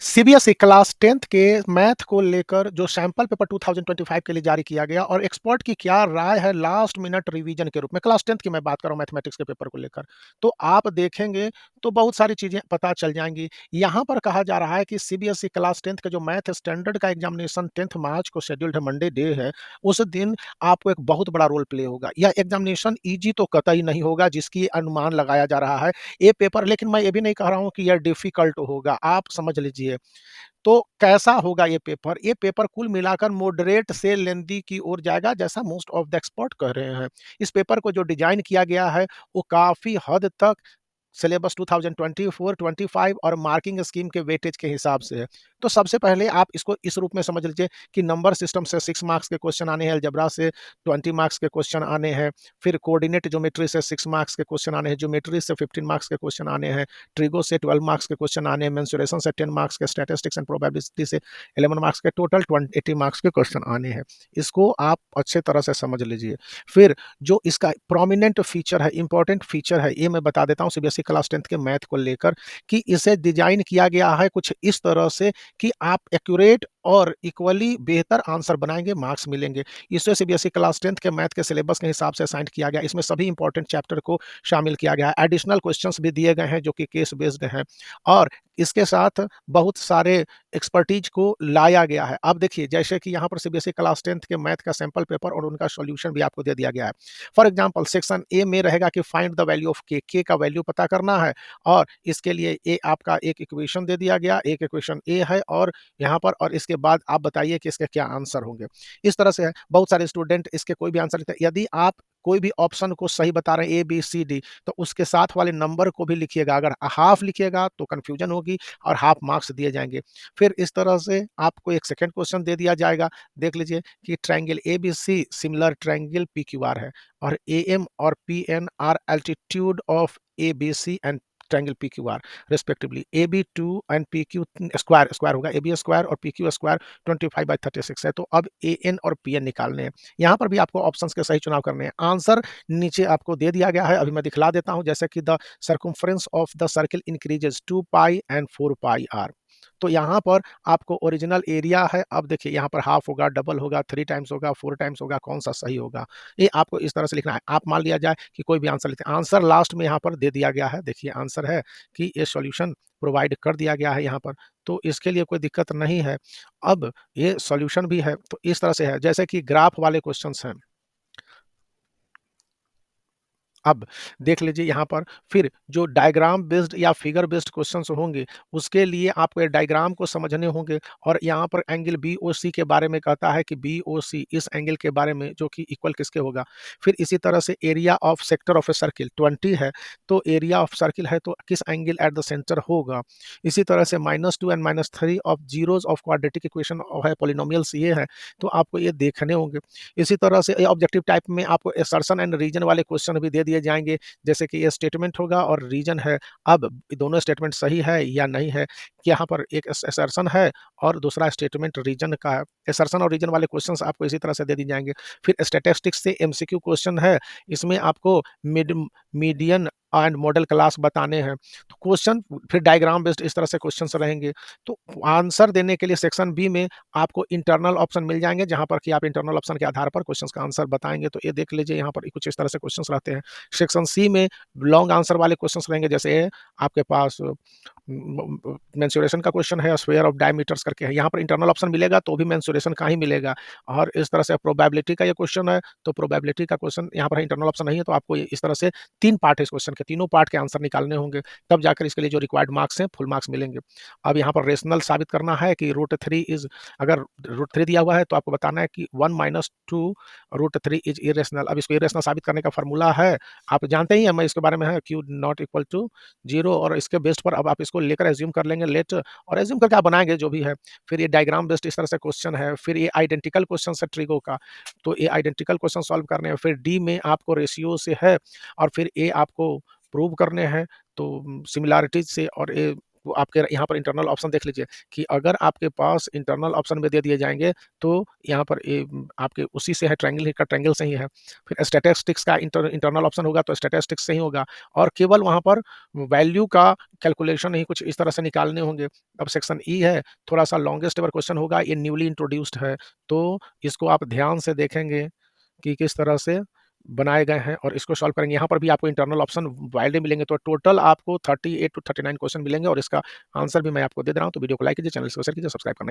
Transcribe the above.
CBSE class 10th के math को लेकर जो सैंपल पेपर 2025 के लिए जारी किया गया और एक्सपर्ट की क्या राय है लास्ट मिनट रिवीजन के रूप में क्लास 10th की मैं बात कर रहा हूँ मैथमेटिक्स के पेपर को लेकर। तो आप देखेंगे तो बहुत सारी चीज़ें पता चल जाएँगी। यहाँ पर कहा जा रहा है कि सीबीएसई क्लास 10th का जो मैथ स्टैंडर्ड का एग्जामिनेशन 10th मार्च को शेड्यूल्ड है, मंडे डे है, उस दिन आपको एक बहुत बड़ा रोल प्ले होगा। यह एग्जामिनेशन ईज़ी तो कतई नहीं होगा जिसकी अनुमान लगाया जा रहा है। ये पेपर लेकिन मैं ये भी नहीं कह रहा हूँ कि यह डिफ़िकल्ट होगा, आप समझ लीजिए। तो कैसा होगा ये पेपर? ये पेपर कुल मिलाकर मॉडरेट से लेंदी की ओर जाएगा जैसा मोस्ट ऑफ द एक्सपर्ट कह रहे हैं। इस पेपर को जो डिज़ाइन किया गया है, वो काफ़ी हद तक सिलेबस 2024-25 और मार्किंग स्कीम के वेटेज के हिसाब से है। तो सबसे पहले आप इसको इस रूप में समझ लीजिए कि नंबर सिस्टम से 6 मार्क्स के क्वेश्चन आने हैं, अलजेब्रा से 20 मार्क्स के क्वेश्चन आने हैं, फिर कोऑर्डिनेट ज्योमेट्री से 6 मार्क्स के क्वेश्चन आने हैं, ज्योमेट्री से 15 मार्क्स के क्वेश्चन आने हैं, ट्रिगो से 12 मार्क्स के क्वेश्चन आने हैं, मेंसुरेशन से 10 मार्क्स के, स्टैटिस्टिक्स एंड प्रोबेबिलिटी से 11 मार्क्स के, टोटल 80 मार्क्स के क्वेश्चन आने हैं। इसको आप अच्छे तरह से समझ लीजिए। फिर जो इसका प्रोमिनेंट फीचर है, इंपॉर्टेंट फीचर है, ये मैं बता देता हूँ सीबीएसई क्लास 10th के मैथ को लेकर कि इसे डिजाइन किया गया है कुछ इस तरह से कि आप एक्यूरेट और इक्वली बेहतर आंसर बनाएंगे, मार्क्स मिलेंगे। इसे सीबीएसई क्लास 10th के मैथ के सिलेबस के हिसाब से असाइन किया गया। इसमें सभी इंपॉर्टेंट चैप्टर को शामिल किया गया है। एडिशनल क्वेश्चंस भी दिए गए हैं जो कि केस बेस्ड हैं और इसके साथ बहुत सारे एक्सपर्टीज को लाया गया है। अब देखिए जैसे कि यहाँ पर सीबीएसई क्लास 10th के मैथ का सैंपल पेपर और उनका सॉल्यूशन भी आपको दे दिया गया है। फॉर एग्जांपल सेक्शन ए में रहेगा कि फाइंड द वैल्यू ऑफ के का वैल्यू पता करना है और इसके लिए ए आपका एक इक्वेशन दे दिया गया, एक इक्वेशन ए है और यहाँ पर और इसके बाद आप बताइए कि इसके क्या आंसर होंगे। इस तरह से है, बहुत सारे स्टूडेंट इसके कोई भी आंसर लिखते हैं। यदि आप कोई भी ऑप्शन को सही बता रहे हैं ए बी सी डी तो उसके साथ वाले नंबर को भी लिखिएगा। अगर हाफ लिखिएगा तो कंफ्यूजन होगी और हाफ मार्क्स दिए जाएंगे। फिर इस तरह से आपको एक सेकंड क्वेश्चन दे दिया जाएगा। देख लीजिए कि triangle A B C similar triangle P Q R है और ए एम और P N R altitude of A B C and triangle P Q R respectively. A B to and P Q square square होगा, A B square और P Q square 25/36 है। तो अब A N और P N निकालने हैं। यहाँ पर भी आपको ऑप्शंस के सही चुनाव करने हैं। आंसर नीचे आपको दे दिया गया है, अभी मैं दिखला देता हूँ। जैसे कि the circumference of the circle increases 2 pi and 4 pi R. तो यहाँ पर आपको ओरिजिनल एरिया है। अब देखिए यहाँ पर हाफ होगा, डबल होगा, 3 टाइम्स होगा, 4 टाइम्स होगा, कौन सा सही होगा, ये आपको इस तरह से लिखना है। आप मान लिया जाए कि कोई भी आंसर लिखते हैं, आंसर लास्ट में यहाँ पर दे दिया गया है। देखिए आंसर है कि ये सॉल्यूशन प्रोवाइड कर दिया गया है यहाँ पर, तो इसके लिए कोई दिक्कत नहीं है। अब ये सॉल्यूशन भी है, तो इस तरह से है जैसे कि ग्राफ वाले क्वेश्चंस हैं। अब देख लीजिए यहाँ पर फिर जो डायग्राम बेस्ड या फिगर बेस्ड क्वेश्चंस होंगे, उसके लिए आपको डायग्राम को समझने होंगे और यहाँ पर एंगल बी ओ सी के बारे में कहता है कि बी ओ सी इस एंगल के बारे में जो कि इक्वल किसके होगा। फिर इसी तरह से area of sector of a circle 20 है, तो एरिया ऑफ सर्किल है तो किस एंगल एट द सेंटर होगा। इसी तरह से -2 and -3 of zeros of quadratic equation है, पॉलिनोमियल्स ये है, तो आपको ये देखने होंगे। इसी तरह से ऑब्जेक्टिव टाइप में आपको असर्शन एंड रीजन वाले क्वेश्चन भी दे दिए जाएंगे, जैसे कि ये स्टेटमेंट होगा और रीजन है। अब दोनों स्टेटमेंट सही है या नहीं है, कि यहाँ पर एक असर्शन है और दूसरा स्टेटमेंट रीजन का है। असर्शन और रीजन वाले क्वेश्चंस आपको इसी तरह से दे दिए जाएंगे। फिर स्टैटिस्टिक्स से एमसीक्यू क्वेश्चन है, इसमें आपको मीडियन एंड मॉडल क्लास बताने हैं। तो क्वेश्चन फिर डायग्राम बेस्ड इस तरह से क्वेश्चंस रहेंगे। तो आंसर देने के लिए सेक्शन बी में आपको इंटरनल ऑप्शन मिल जाएंगे, जहां पर कि आप इंटरनल ऑप्शन के आधार पर क्वेश्चंस का आंसर बताएंगे। तो ये देख लीजिए यहाँ पर कुछ इस तरह से क्वेश्चंस रहते हैं। सेक्शन सी में लॉन्ग आंसर वाले क्वेश्चंस रहेंगे, जैसे आपके पास मेंसुरेशन का क्वेश्चन है, स्क्वायर ऑफ डायमीटर्स करके है। यहाँ पर इंटरनल ऑप्शन मिलेगा तो भी मेंसुरेशन का ही मिलेगा। और इस तरह से प्रोबेबिलिटी का ये क्वेश्चन है, तो प्रोबेबिलिटी का क्वेश्चन यहाँ पर इंटरनल ऑप्शन नहीं है, तो आपको इस तरह से 3 पार्ट है इस क्वेश्चन के, तीनों पार्ट के आंसर निकालने होंगे, तब जाकर इसके लिए जो रिक्वायर्ड मार्क्स हैं फुल मार्क्स मिलेंगे। अब यहाँ पर रेशनल साबित करना है कि √3 इज, अगर √3 दिया हुआ है तो आपको बताना है कि 1 - 2 √3 इज इरेशनल। अब इसको इरेशनल साबित करने का फॉर्मूला है, आप जानते ही हैं, मैं इसके बारे में है क्यू नॉट इक्वल टू 0 और इसके बेस्ट पर अब आप इसको लेकर एज्यूम कर लेंगे लेट, और एज्यूम करके आप बनाएंगे जो भी है। फिर ये डायग्राम बेस्ड इस तरह से क्वेश्चन है। फिर ये आइडेंटिकल क्वेश्चन है ट्रिगो का, तो ये आइडेंटिकल क्वेश्चन सॉल्व करने हैं। फिर डी में आपको रेशियो से है और फिर ए आपको प्रूव करने हैं, तो सिमिलैरिटीज से और ए वो आपके यहाँ पर इंटरनल ऑप्शन देख लीजिए कि अगर आपके पास इंटरनल ऑप्शन में दे दिए जाएँगे, तो यहाँ पर आपके उसी से है ट्रायंगल का ट्रायंगल से ही है। फिर स्टैटिस्टिक्स का इंटरनल ऑप्शन होगा तो स्टैटिस्टिक्स से ही होगा और केवल वहाँ पर वैल्यू का कैलकुलेशन ही कुछ इस तरह से निकालने होंगे। अब सेक्शन ई है, थोड़ा-सा लॉन्गेस्ट एवर क्वेश्चन होगा, ये न्यूली इंट्रोड्यूस्ड है, तो इसको आप ध्यान से देखेंगे कि किस तरह से बनाए गए हैं और इसको सॉल्व करेंगे। यहाँ पर भी आपको इंटरनल ऑप्शन वाइडली मिलेंगे, तो टोटल आपको 38 टू 39 क्वेश्चन मिलेंगे और इसका आंसर भी मैं आपको दे दे रहा हूँ। तो वीडियो को लाइक कीजिए, चैनल को शेयर कीजिए, सब्सक्राइब करना